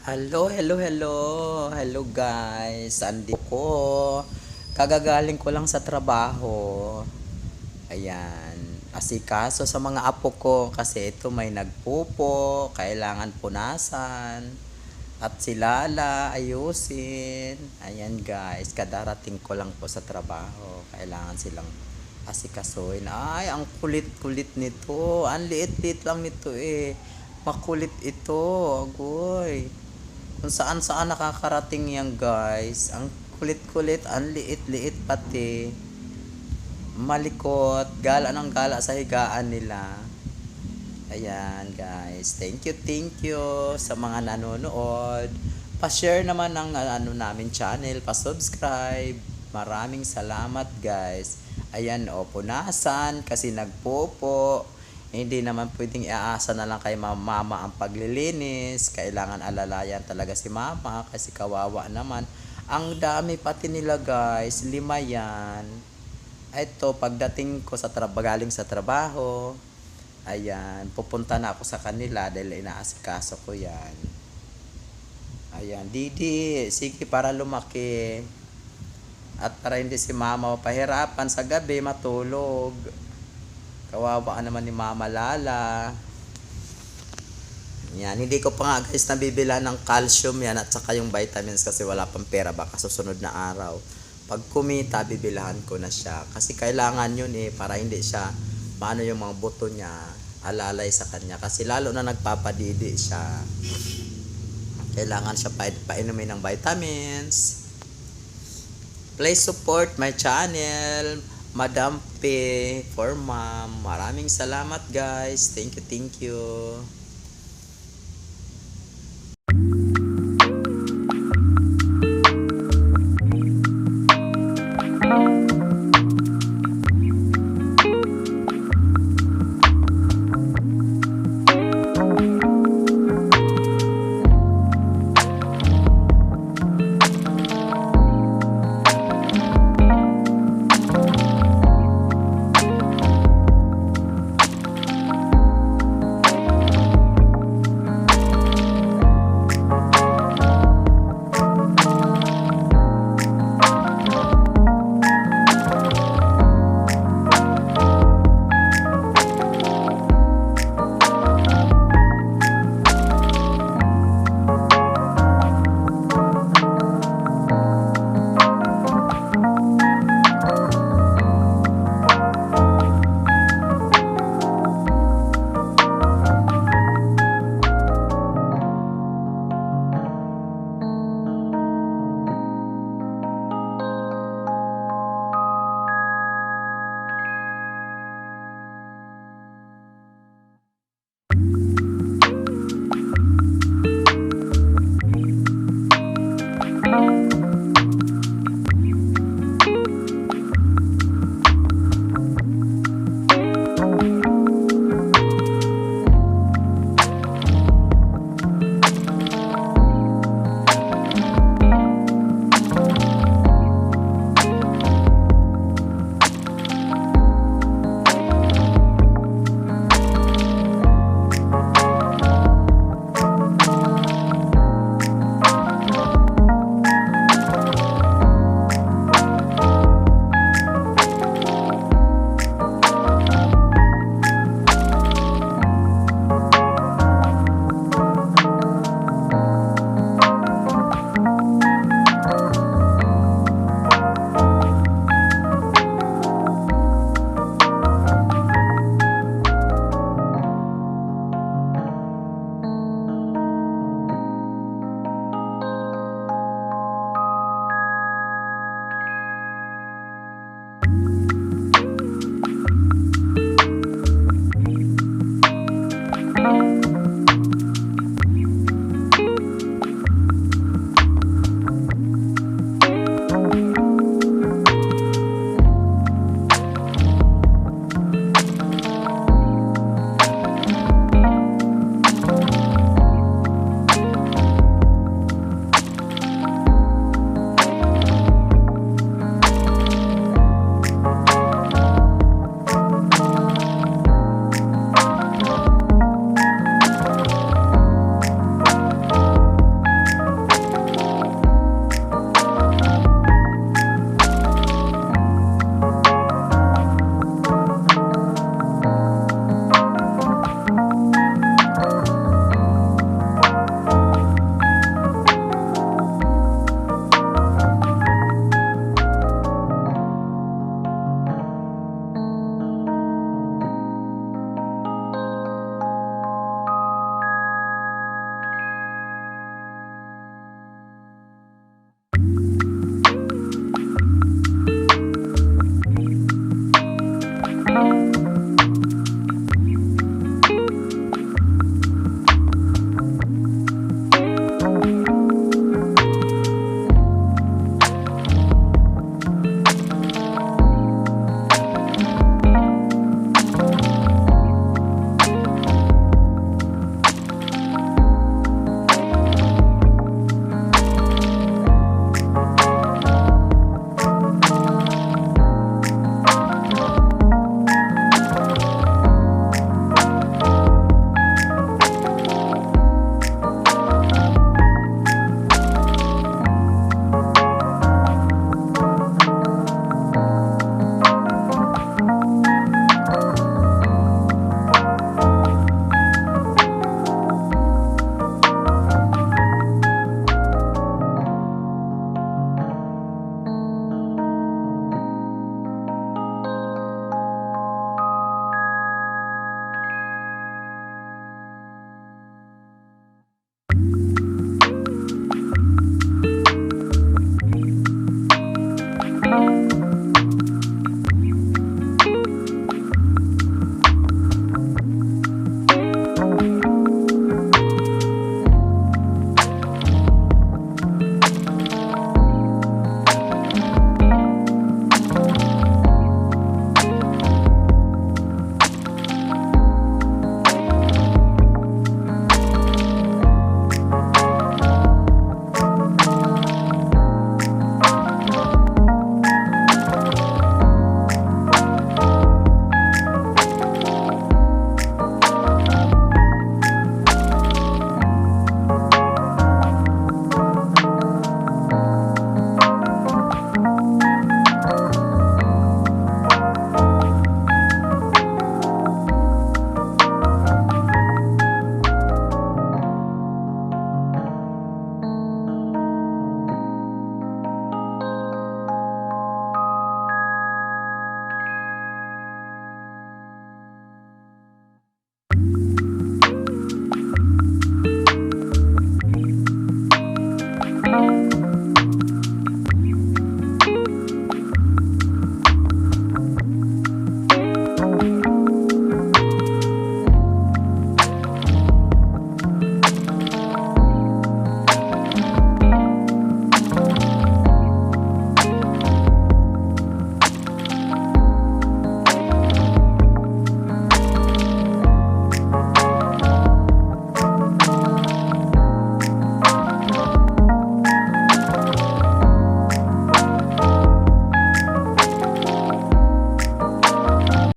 Hello, hello, hello. Hello guys. Andito ko. Kagagaling ko lang sa trabaho. Ayan. Asikaso sa mga apo ko kasi ito may nagpupo, kailangan punasan. At si Lala ayusin. Ayan guys, kadarating ko lang po sa trabaho. Kailangan silang asikasuhin. Ay, ang kulit-kulit nito. Ang liit-liit lang nito eh. Makulit ito. Agoy. Kung saan saan nakakarating yan guys. Ang kulit-kulit, ang liit-liit pati. Malikot, gala ng gala sa higaan nila. Ayan guys, thank you sa mga nanonood. Pa-share naman ng namin channel, pa-subscribe. Maraming salamat guys. Ayan o, punasan kasi nagpopo. Hindi naman pwedeng iaasa na lang kay mama ang paglilinis. Kailangan alalayan talaga si mama kasi kawawa naman. Ang dami pati nila guys, 5 yan. Ito, pagdating ko sa galing sa trabaho, ayan, pupunta na ako sa kanila dahil inaasikaso ko yan. Ayan, Didi, sige para lumaki. At para hindi si mama pahirapan sa gabi matulog. Kawawa ka naman ni Mama Lala. Yan, hindi ko pa nga guys nabibila ng calcium yan at saka yung vitamins kasi wala pang pera baka susunod na araw. Pag kumita, bibilahan ko na siya. Kasi kailangan yun eh, para hindi siya, paano yung mga buto niya, alalay sa kanya. Kasi lalo na nagpapadidi siya. Kailangan siya painumin ng vitamins. Please support my channel, Madam P for Mom. Maraming salamat guys. Thank you.